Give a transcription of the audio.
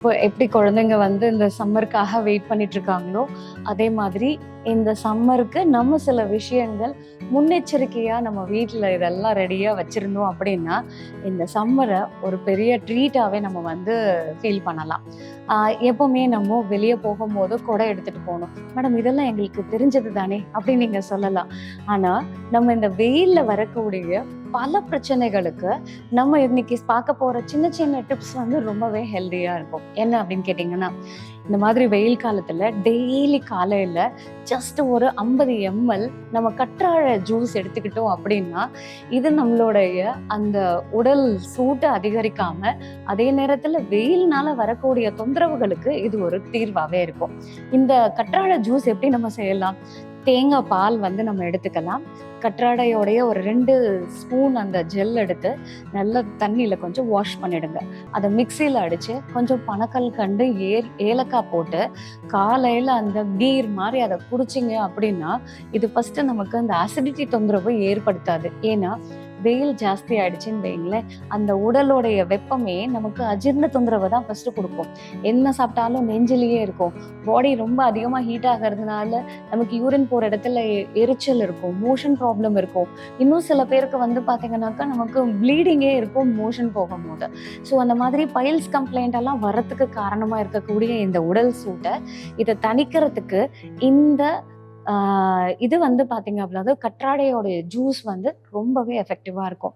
இப்போ எப்படி குழந்தைங்க வந்து இந்த சம்மருக்காக வெயிட் பண்ணிட்டு இருக்காங்களோ, அதே மாதிரி இந்த சம்மருக்கு நம்ம சில விஷயங்கள் முன்னெச்சரிக்கையா நம்ம வீட்ல இதெல்லாம் ரெடியா வச்சிருந்தோம் அப்படின்னா, இந்த சம்மர ஒரு பெரிய ட்ரீட்டாவே நம்ம வந்து ஃபீல் பண்ணலாம். எப்பவுமே நம்ம வெளிய போகும்போது குடை எடுத்துட்டு போணும். "மேடம் இதெல்லாம் எங்களுக்கு தெரிஞ்சது தானே" அப்படின்னு நீங்க சொல்லலாம். ஆனா, நம்ம இந்த வெயில்ல வரக்கூடிய பல பிரச்சனைகளுக்கு நம்ம இன்னைக்கு பார்க்க போற சின்ன சின்ன டிப்ஸ் வந்து ரொம்பவே ஹெல்தியா இருக்கும். என்ன அப்படின்னு கேட்டீங்கன்னா, இந்த மாதிரி வெயில் காலத்துல டெய்லி காலையில ஜஸ்ட் ஒரு 50 எம்எல் நம்ம கற்றாழ ஜூஸ் எடுத்துக்கிட்டோம் அப்படின்னா, இது நம்மளுடைய அந்த உடல் சூட்டை அதிகரிக்காம, அதே நேரத்துல வெயில்னால வரக்கூடிய தொந்தரவுகளுக்கு இது ஒரு தீர்வாவே இருக்கும். இந்த கற்றாழ ஜூஸ் எப்படி நம்ம செய்யலாம்? தேங்காய் பால் வந்து நம்ம எடுத்துக்கலாம். கற்றாழையோடைய ஒரு 2 ஸ்பூன் அந்த ஜெல் எடுத்து நல்லா தண்ணியில கொஞ்சம் வாஷ் பண்ணிடுங்க. அத மிக்ஸியில அடிச்சு கொஞ்சம் பனக்கல்கண்டு, ஏலக்காய் போட்டு காலையில அந்த பீர் மாரி அத குடிச்சீங்க அப்படின்னா, இது ஃபர்ஸ்ட்டு நமக்கு அந்த அசிடிட்டி தொந்தரவு ஏற்படுத்தாது. ஏன்னா, வெயில் ஜாஸ்தி ஆயிடுச்சுன்னு வைங்களேன், அந்த உடலுடைய வெப்பமே நமக்கு அஜீரண தொந்தரவ தான் ஃபர்ஸ்ட்டு குடுக்கும். என்ன சாப்பிட்டாலும் நெஞ்சிலேயே இருக்கும். பாடி ரொம்ப அதிகமா ஹீட் ஆகறதுனால நமக்கு யூரின் போற இடத்துல எரிச்சல் இருக்கும், மோஷன் ப்ராப்ளம் இருக்கும். இன்னும் சில பேருக்கு வந்து பார்த்தீங்கன்னாக்கா, நமக்கு ப்ளீடிங்கே இருக்கும் மோஷன் போகும்போது. ஸோ அந்த மாதிரி பைல்ஸ் கம்ப்ளைண்ட் எல்லாம் வரத்துக்கு காரணமா இருக்கக்கூடிய இந்த உடல் சூட்ட, இத தணிக்கிறதுக்கு இந்த இது வந்து பார்த்தீங்க அப்படின்னா, கற்றாழையோட ஜூஸ் வந்து ரொம்பவே எஃபெக்டிவா இருக்கும்.